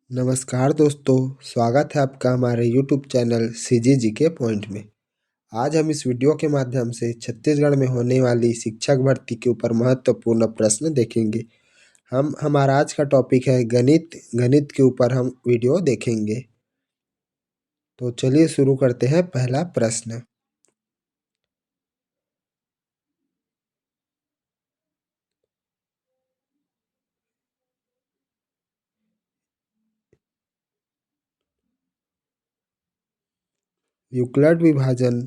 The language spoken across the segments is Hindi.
नमस्कार दोस्तों, स्वागत है आपका हमारे यूट्यूब चैनल सीजी जी के पॉइंट में। आज हम इस वीडियो के माध्यम से छत्तीसगढ़ में होने वाली शिक्षक भर्ती के ऊपर महत्वपूर्ण प्रश्न देखेंगे। हमारा आज का टॉपिक है गणित। गणित के ऊपर हम वीडियो देखेंगे। तो चलिए शुरू करते हैं। पहला प्रश्न, यूक्लिड विभाजन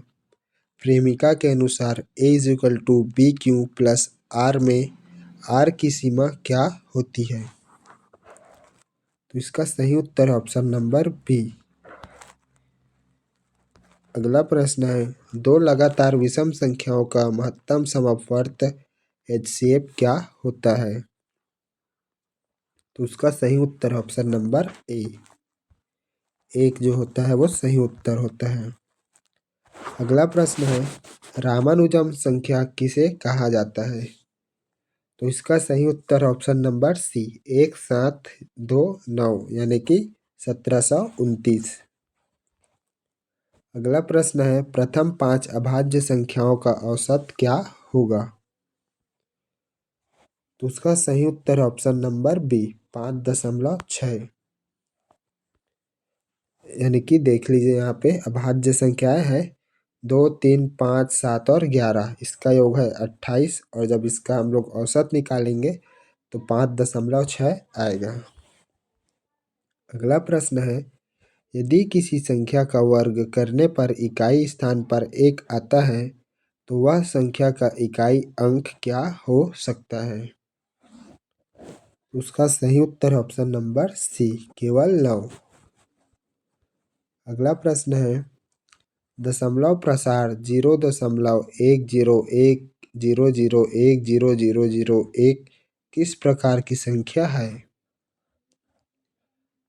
प्रेमिका के अनुसार a = BQ प्लस R में R की सीमा क्या होती है? तो इसका सही उत्तर ऑप्शन नंबर बी। अगला प्रश्न है, दो लगातार विषम संख्याओं का महत्तम समवर्त HCF क्या होता है? तो उसका सही उत्तर ऑप्शन नंबर ए, एक जो होता है वो सही उत्तर होता है। अगला प्रश्न है, रामानुजन संख्या किसे कहा जाता है? तो इसका सही उत्तर ऑप्शन नंबर सी, 1729 यानी कि 1729। अगला प्रश्न है, प्रथम 5 अभाज्य संख्याओं का औसत क्या होगा? तो उसका सही उत्तर ऑप्शन नंबर बी, 5.6। यानी कि देख लीजिए यहाँ पे अभाज्य संख्याएं हैं 2, 3, 5, 7 और 11। इसका योग है 28 और जब इसका हम लोग औसत निकालेंगे तो 5.6 आएगा। अगला प्रश्न है, यदि किसी संख्या का वर्ग करने पर इकाई स्थान पर 1 आता है तो वह संख्या का इकाई अंक क्या हो सकता है? उसका सही उत्तर ऑप्शन नंबर सी, केवल 9। अगला प्रश्न है, दशमलव प्रसार 0.10100100001 किस प्रकार की संख्या है?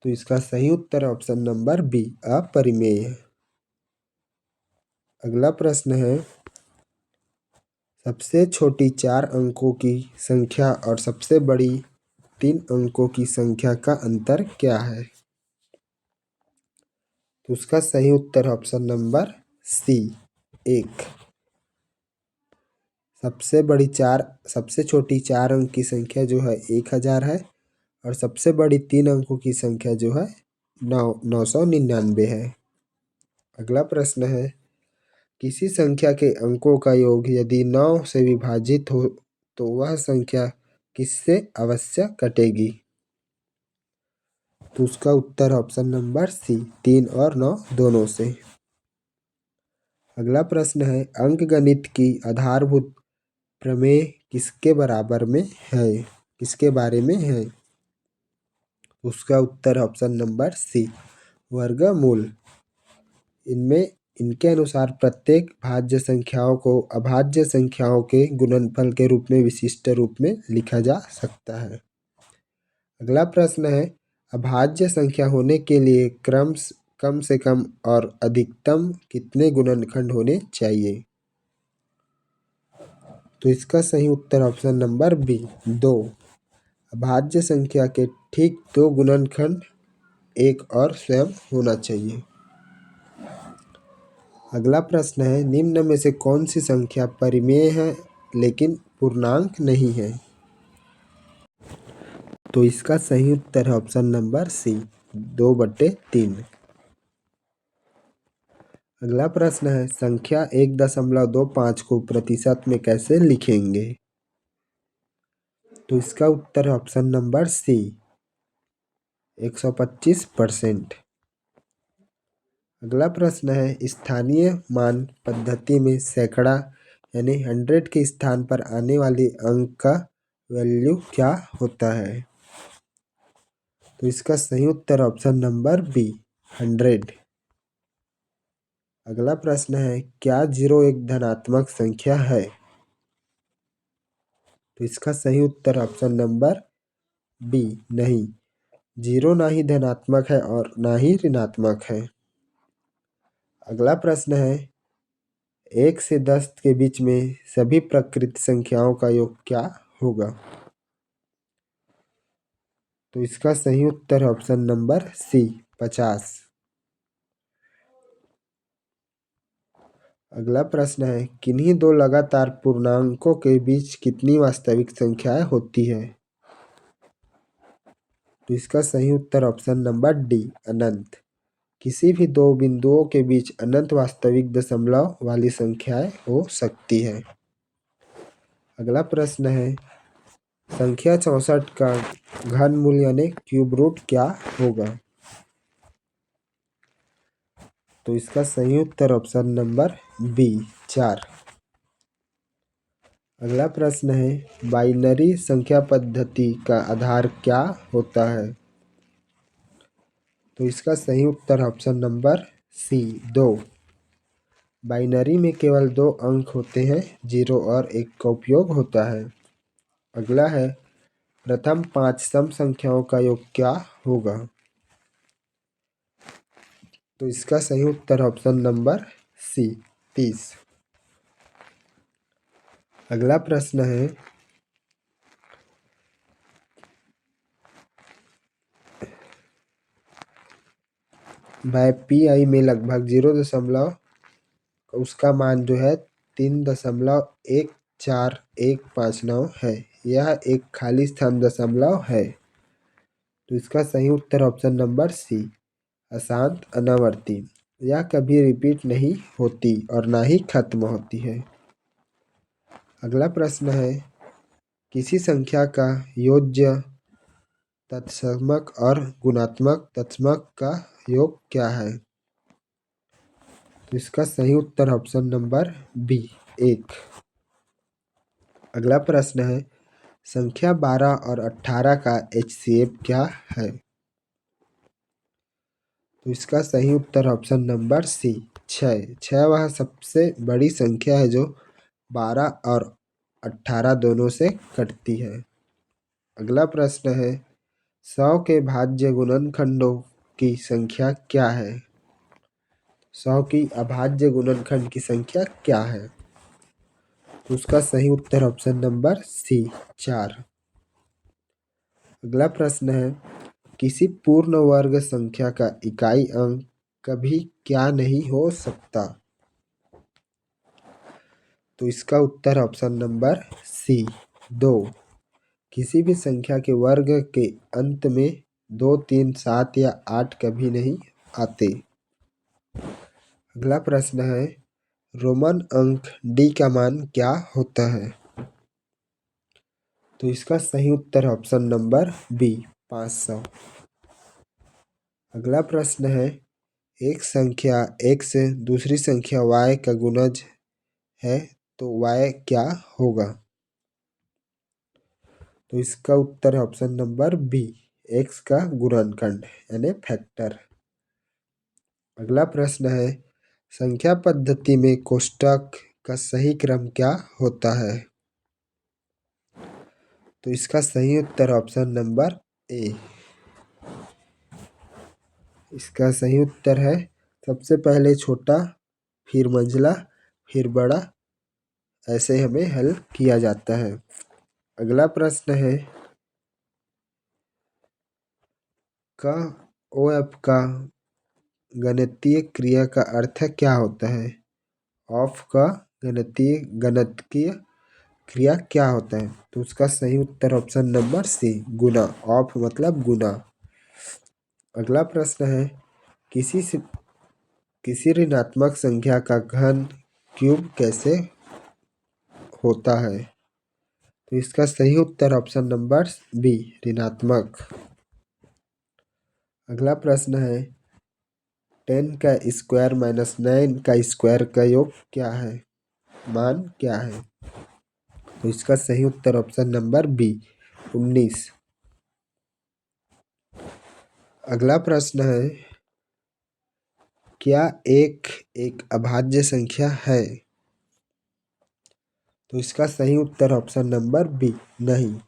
तो इसका सही उत्तर ऑप्शन नंबर बी, अपरिमेय। अगला प्रश्न है, सबसे छोटी 4 अंकों की संख्या और सबसे बड़ी 3 अंकों की संख्या का अंतर क्या है? तो उसका सही उत्तर ऑप्शन नंबर सी, 1। सबसे छोटी 4 अंक की संख्या जो है 1000 है और सबसे बड़ी 3 अंकों की संख्या जो है 999 है। अगला प्रश्न है, किसी संख्या के अंकों का योग यदि 9 से विभाजित हो तो वह संख्या किससे अवश्य कटेगी? तो उसका उत्तर ऑप्शन नंबर सी, 3 और 9 दोनों से। अगला प्रश्न है, अंकगणित की आधारभूत प्रमेय किसके बारे में है? उसका उत्तर ऑप्शन नंबर सी, वर्गमूल। इनके अनुसार प्रत्येक भाज्य संख्याओं को अभाज्य संख्याओं के गुणनफल के रूप में विशिष्ट रूप में लिखा जा सकता है। अगला प्रश्न है, अभाज्य संख्या होने के लिए कम से कम और अधिकतम कितने गुणनखंड होने चाहिए? तो इसका सही उत्तर ऑप्शन नंबर बी, 2। अभाज्य संख्या के ठीक 2 गुणनखंड एक और स्वयं होना चाहिए। अगला प्रश्न है, निम्न में से कौन सी संख्या परिमेय है लेकिन पूर्णांक नहीं है? तो इसका सही उत्तर है ऑप्शन नंबर सी, 2/3। अगला प्रश्न है, संख्या 1.25 को प्रतिशत में कैसे लिखेंगे? तो इसका उत्तर है ऑप्शन नंबर सी, 125%। अगला प्रश्न है, स्थानीय मान पद्धति में सैकड़ा यानी 100 के स्थान पर आने वाली अंक का वैल्यू क्या होता है? तो इसका सही उत्तर ऑप्शन नंबर बी, 100। अगला प्रश्न है, क्या 0 एक धनात्मक संख्या है? तो इसका सही उत्तर ऑप्शन नंबर बी, नहीं। 0 ना ही धनात्मक है और ना ही ऋणात्मक है। अगला प्रश्न है, 1 से 10 के बीच में सभी प्रकृत संख्याओं का योग क्या होगा? तो इसका सही उत्तर है ऑप्शन नंबर सी 50। अगला प्रश्न है किन्हीं दो लगातार पूर्णांकों के बीच कितनी वास्तविक संख्याएं होती है। तो इसका सही उत्तर ऑप्शन नंबर डी अनंत। किसी भी दो बिंदुओं के बीच अनंत वास्तविक दशमलव वाली संख्याएं हो सकती है। अगला प्रश्न है संख्या 64 का घनमूल यानी क्यूब रूट क्या होगा। तो इसका सही उत्तर ऑप्शन नंबर बी 4। अगला प्रश्न है बाइनरी संख्या पद्धति का आधार क्या होता है। तो इसका सही उत्तर ऑप्शन नंबर सी 2। बाइनरी में केवल दो अंक होते हैं, 0 और 1 का उपयोग होता है। अगला है प्रथम 5 सम संख्याओं का योग क्या होगा। तो इसका सही उत्तर ऑप्शन नंबर सी 30। अगला प्रश्न है बाय पी आई में लगभग 0 उसका मान जो है 3.14159 है। यह एक खाली स्थान दशमलव है। तो इसका सही उत्तर ऑप्शन नंबर सी अशांत अनावर्ती। यह कभी रिपीट नहीं होती और ना ही खत्म होती है। अगला प्रश्न है किसी संख्या का योज्य तत्समक और गुणात्मक तत्समक का योग क्या है। तो इसका सही उत्तर ऑप्शन नंबर बी 1। अगला प्रश्न है संख्या 12 और 18 का HCF क्या है। तो इसका सही उत्तर ऑप्शन नंबर सी 6। 6 वह सबसे बड़ी संख्या है जो 12 और 18 दोनों से कटती है। अगला प्रश्न है 100 के भाज्य गुणनखंडों की संख्या क्या है। 100 की अभाज्य गुणनखंड की संख्या क्या है। तो उसका सही उत्तर ऑप्शन नंबर सी 4। अगला प्रश्न है किसी पूर्ण वर्ग संख्या का इकाई अंक कभी क्या नहीं हो सकता। तो इसका उत्तर ऑप्शन नंबर सी 2। किसी भी संख्या के वर्ग के अंत में 2, 3, 7 या 8 कभी नहीं आते। अगला प्रश्न है रोमन अंक डी का मान क्या होता है। तो इसका सही उत्तर ऑप्शन नंबर बी 500। अगला प्रश्न है एक संख्या x दूसरी संख्या y का गुणज है तो y क्या होगा। तो इसका उत्तर है ऑप्शन नंबर बी x का गुणनखंड यानी फैक्टर। अगला प्रश्न है संख्या पद्धति में कोष्ठक का सही क्रम क्या होता है। तो इसका सही उत्तर ऑप्शन नंबर ए। इसका सही उत्तर है सबसे पहले छोटा फिर मंझला फिर बड़ा, ऐसे हमें हल किया जाता है। अगला प्रश्न है का OF का गणितीय क्रिया का अर्थ क्या होता है। ऑफ का गणितीय क्रिया क्या होता है। तो उसका सही उत्तर ऑप्शन नंबर सी गुना। ऑफ मतलब गुना। अगला प्रश्न है किसी ऋणात्मक संख्या का घन क्यूब कैसे होता है। तो इसका सही उत्तर ऑप्शन नंबर बी ऋणात्मक। अगला प्रश्न है 10 का स्क्वायर माइनस 9 का स्क्वायर का योग क्या है, मान क्या है। तो इसका सही उत्तर ऑप्शन नंबर बी 19। अगला प्रश्न है क्या एक अभाज्य संख्या है। तो इसका सही उत्तर ऑप्शन नंबर बी नहीं,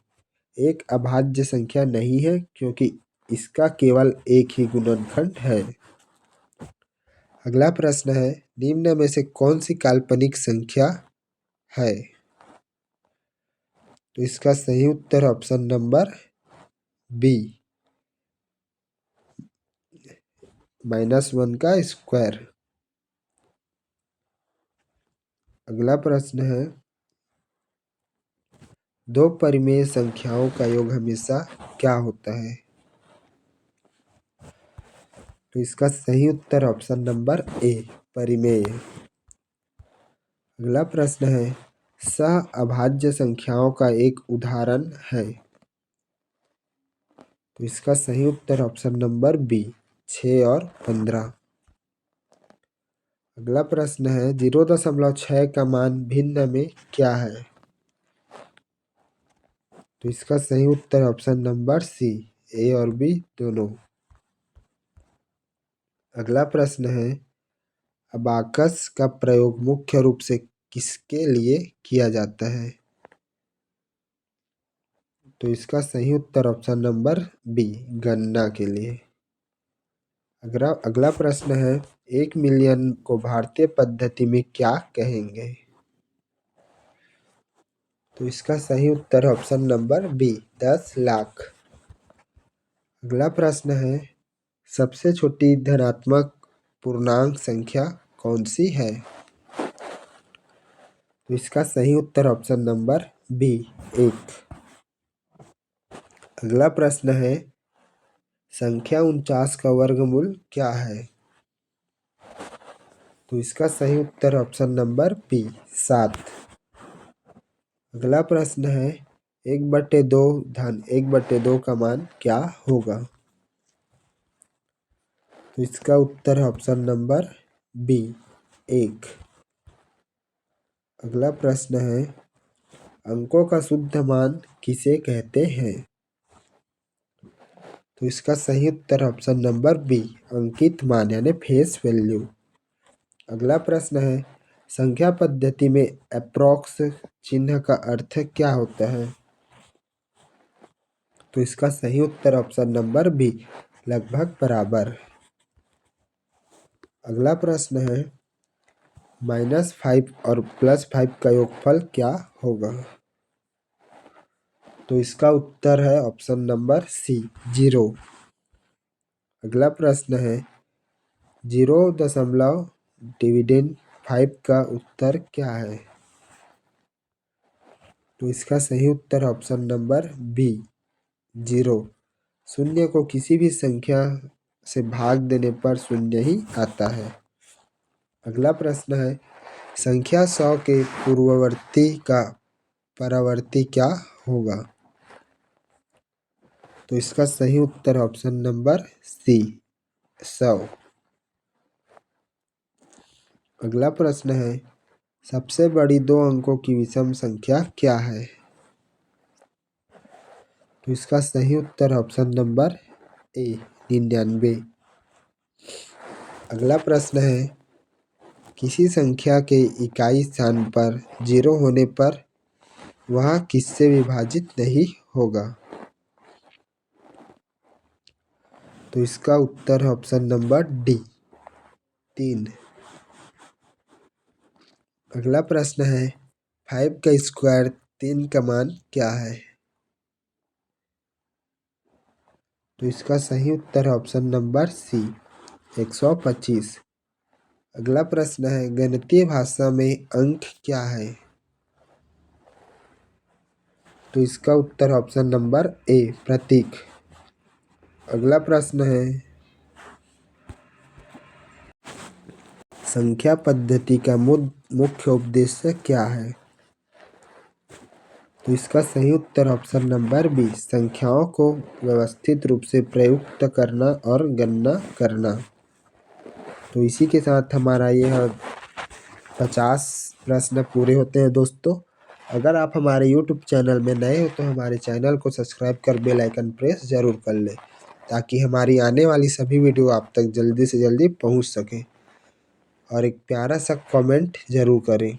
एक अभाज्य संख्या नहीं है क्योंकि इसका केवल एक ही गुणनखंड है। अगला प्रश्न है निम्न में से कौन सी काल्पनिक संख्या है। तो इसका सही उत्तर ऑप्शन नंबर बी -1 का स्क्वायर। अगला प्रश्न है, दो परिमेय संख्याओं का योग हमेशा क्या होता है? तो इसका सही उत्तर ऑप्शन नंबर ए, परिमेय। अगला प्रश्न है, सह अभाज्य संख्याओं का एक उदाहरण है। तो इसका सही उत्तर ऑप्शन नंबर बी, 6 और 15। अगला प्रश्न है, 0.6 का मान भिन्न में क्या है? तो इसका सही उत्तर ऑप्शन नंबर सी, ए और बी दोनों। अगला प्रश्न है, अबाकस का प्रयोग मुख्य रूप से किसके लिए किया जाता है? तो इसका सही उत्तर ऑप्शन नंबर बी, गणना के लिए। अगला प्रश्न है, 1 मिलियन को भारतीय पद्धति में क्या कहेंगे? तो इसका सही उत्तर ऑप्शन नंबर बी, 10 लाख। अगला प्रश्न है, सबसे छोटी धनात्मक पूर्णांक संख्या कौन सी है? तो इसका सही उत्तर ऑप्शन नंबर बी, 1। अगला प्रश्न है, संख्या 49 का वर्गमूल क्या है? तो इसका सही उत्तर ऑप्शन नंबर बी, 7। अगला प्रश्न है, 1/2 धन 1/2 का मान क्या होगा? तो इसका उत्तर है ऑप्शन नंबर बी, 1। अगला प्रश्न है, अंकों का शुद्ध मान किसे कहते हैं? तो इसका सही उत्तर ऑप्शन नंबर बी, अंकित मान यानी फेस वैल्यू। अगला प्रश्न है, संख्या पद्धति में अप्रॉक्स चिन्ह का अर्थ क्या होता है? तो इसका सही उत्तर ऑप्शन नंबर बी, लगभग बराबर। अगला प्रश्न है, -5 और +5 का योगफल क्या होगा? तो इसका उत्तर है ऑप्शन नंबर सी, 0। अगला प्रश्न है, 0.5 का उत्तर क्या है? तो इसका सही उत्तर ऑप्शन नंबर बी, 0। शून्य को किसी भी संख्या से भाग देने पर शून्य ही आता है। अगला प्रश्न है, संख्या 100 के पूर्ववर्ती का परावर्ती क्या होगा? तो इसका सही उत्तर ऑप्शन नंबर सी, 100। अगला प्रश्न है, सबसे बड़ी 2 अंकों की विषम संख्या क्या है? तो इसका सही उत्तर ऑप्शन नंबर ए, 99। अगला प्रश्न है, किसी संख्या के इकाई स्थान पर 0 होने पर वह किससे विभाजित नहीं होगा? तो इसका उत्तर है ऑप्शन नंबर डी, 3। अगला प्रश्न है, 5 का स्क्वायर 3 का मान क्या है? तो इसका सही उत्तर है ऑप्शन नंबर सी, 125। अगला प्रश्न है, गणितीय भाषा में अंक क्या है? तो इसका उत्तर ऑप्शन नंबर ए, प्रतीक। अगला प्रश्न है, संख्या पद्धति का मुख्य उद्देश्य क्या है? तो इसका सही उत्तर ऑप्शन नंबर बी, संख्याओं को व्यवस्थित रूप से प्रयुक्त करना और गणना करना। तो इसी के साथ हमारा यह 50 प्रश्न पूरे होते हैं दोस्तों। अगर आप हमारे यूट्यूब चैनल में नए हो तो हमारे चैनल को सब्सक्राइब कर बेल आइकन प्रेस ज़रूर कर लें, ताकि हमारी आने वाली सभी वीडियो आप तक जल्दी से जल्दी पहुंच सके। और एक प्यारा सा कमेंट ज़रूर करें।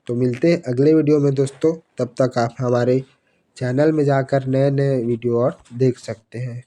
तो मिलते हैं अगले वीडियो में दोस्तों, तब तक आप हमारे चैनल में जाकर नए नए वीडियो और देख सकते हैं।